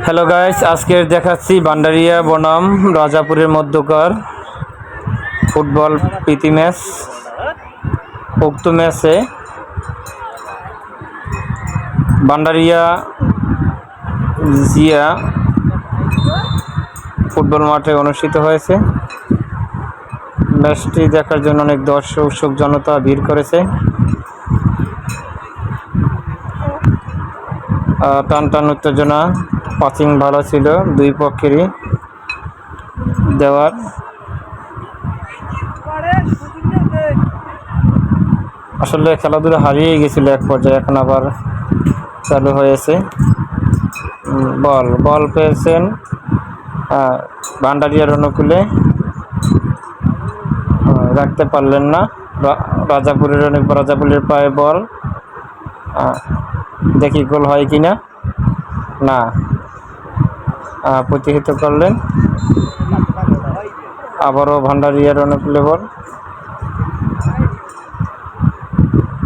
Hello guys, আজকে দেখাচ্ছি ভান্ডারিয়া বনাম রাজাপুরের মধ্যকার ফুটবল প্রীতি ম্যাচ। উক্ত ম্যাচে ভান্ডারিয়া জিয়া ফুটবল মাঠে অনুষ্ঠিত হয়েছে। ম্যাচটি দেখার জন্য অনেক দর্শক জনতা ভিড় করেছে। টান উত্তেজনা, পাসিং ভালো ছিল দুই পক্ষেরই দেওয়ার। আসলে খেলাধুলা হারিয়ে গেছিল এক পর্যায়ে, এখন আবার চালু হয়েছে। বল পেয়েছেন ভান্ডারিয়ার অনুকূলে, রাখতে পারলেন না। রাজাপুরের পায়ে বল, দেখি গোল হয় কিনা। না, প্রতিহত করলেন। আবারও ভান্ডারিয়ার অনুকূলে বল।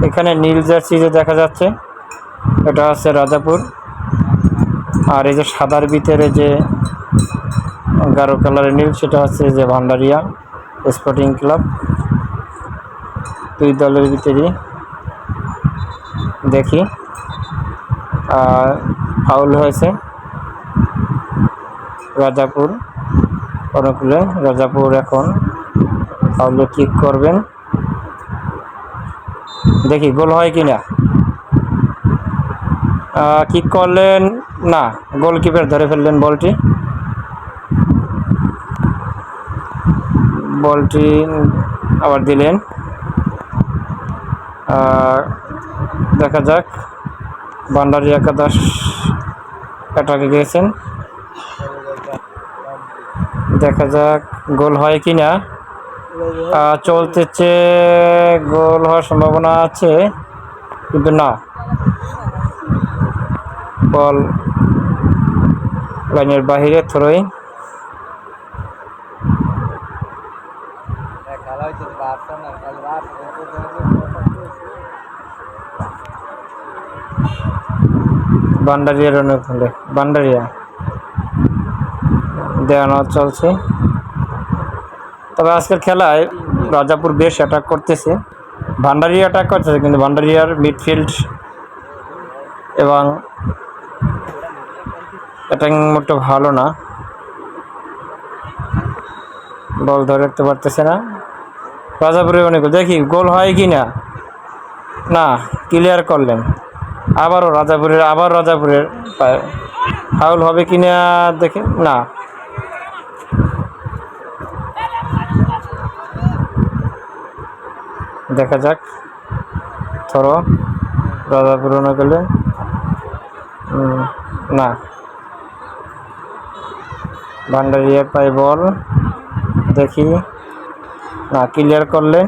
এখানে নীল জার্সি যে দেখা যাচ্ছে, এটা হচ্ছে রাজাপুর, আর এই যে সাদার ভিতরে যে গাঢ় কালারের নীল, সেটা হচ্ছে যে ভান্ডারিয়া স্পোর্টিং ক্লাব। দুই দলের ভিতরেই দেখি ফাউল হয়েছে রাজাপুর অনুকূলে। রাজাপুর এখন ফাউলে কিক করবেন, দেখি গোল হয় কিনা। কিক করলেন না, গোলকিপার ধরে ফেললেন বলটি আবার দিলেন। দেখা যাক, ভান্ডারি একাদশ অ্যাটাকে গিয়েছেন, দেখা যাক গোল হয় কিনা। চলতেছে, গোল হওয়ার সম্ভাবনা আছে, কিন্তু না, বল লাইনের বাহিরে থ্রোয়িং। ভান্ডারিয়ার অনুকূলে ভান্ডারিয়া দেওয়ানো চলছে। তবে আজকের খেলায় রাজাপুর বেশ অ্যাটাক করতেছে, ভান্ডারিয়া অ্যাটাক করতেছে, কিন্তু ভান্ডারিয়ার মিডফিল্ড এবং অ্যাটাকিং মোটে ভালো না। বল ধরে রাখতে পারতেছে না রাজাপুরের অনুকূল, দেখি গোল হয় কি না। না, ক্লিয়ার করলেন। আবার রাজাপুরের ফাউল হবে কিনা দেখে। না, দেখা যাক। থ্রো রাজাপুর অনুকূলে, না, ভান্ডারিয়ার পায়ে বল, দেখি। না, ক্লিয়ার করলে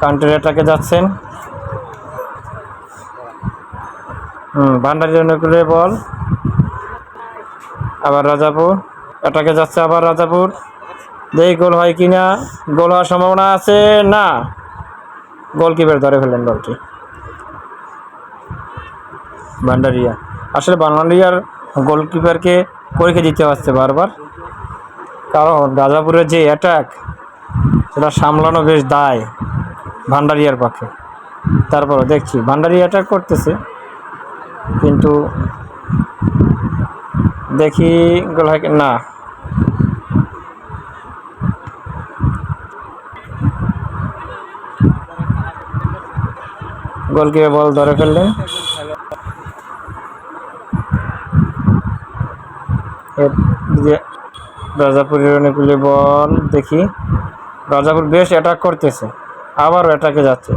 কাউন্টার অ্যাটাকে যাচ্ছেন। ভান্ডারিয়ার অনুকূলে বল, আবার রাজাপুর অ্যাটাকে যাচ্ছে, আবার রাজাপুর, দেখি গোল হয় কিনা। গোল হওয়ার সম্ভাবনা আছে, না, গোলকিপার ধরে ফেললেন বলটি। ভান্ডারিয়া, আসলে ভান্ডারিয়ার গোলকিপারকে পরীক্ষা দিতে হচ্ছে বারবার, কারণ রাজাপুরের যে অ্যাটাক, সেটা সামলানো বেশ দায় ভান্ডারিয়ার পক্ষে। তারপরও দেখছি ভান্ডারিয়া অ্যাটাক করতেছে, কিন্তু দেখি গোল হয় না। গোলকিপার বল ধরে ফেললেন। রাজাপুরের অনুকূলে বল, দেখি। রাজাপুর বেশ অ্যাটাক করতেছে, আবারও অ্যাটাকে যাচ্ছে,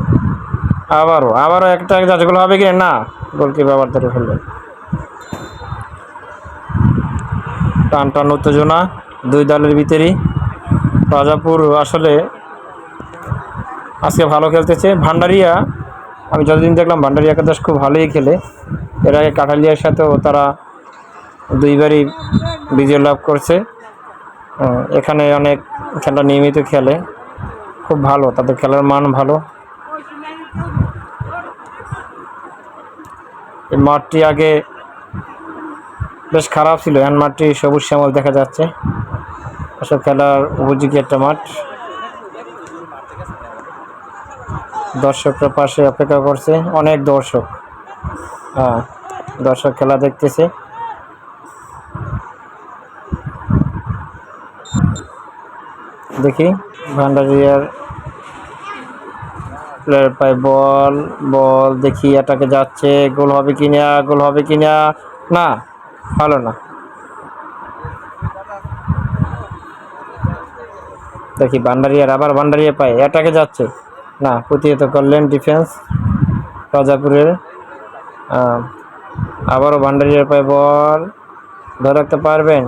আবারও অ্যাটাকে যাচ্ছে। গোল হবে কি না, গোলকিপার আবার ধরে ফেললেন। টান উত্তেজনা দুই দলের ভিতরেই। রাজাপুর আসলে আজকে ভালো খেলতেছে। ভান্ডারিয়া, আমি যতদিন দেখলাম ভান্ডারিয়া একাদশ খুব ভালোই খেলে। এর আগে কাঠালিয়ার সাথেও তারা দুইবারই বিজয় লাভ করছে। এখানে অনেক খেলা নিয়মিত খেলে, খুব ভালো, তাদের খেলার মান ভালো। এই মাঠটি আগে বেশ খারাপ ছিল, এখন মাঠটি সবুজ শ্যামল দেখা যাচ্ছে। আসলে খেলার উপযোগী একটা মাঠ। দর্শকরা পাশে অপেক্ষা করছে, অনেক দর্শক। হ্যাঁ, দর্শক খেলা দেখতেছে। দেখি ভান্ডারিয়ার প্লেয়ার পায় বল, বল দেখি এটাকে যাচ্ছে, গোল হবে কিনা, গোল হবে কিনা, না ভালো না। দেখি ভান্ডারিয়ার, আবার ভান্ডারিয়া পায়, এটাকে যাচ্ছে না, প্রতিহত করলেন ডিফেন্স রাজাপুরের। আবারও ভান্ডারিয়ার পায় বল, ধরে রাখতে পারবেন?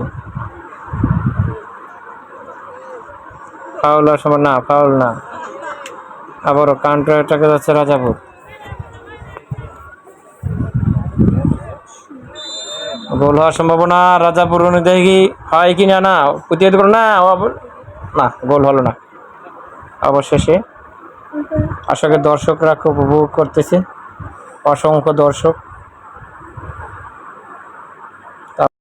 ফাউল হওয়ার সময়, না ফাউল না। আবারও কাউন্টার অ্যাটাকে যাচ্ছে রাজাপুর। গোল হওয়ার সম্ভাবনা রাজাপুর অনুযায়ী হয় কিনা, না প্রতিহত করো না, না গোল হলো না। অবশেষে আসলে দর্শকরা খুব উপভোগ করতেছে, অসংখ্য দর্শক।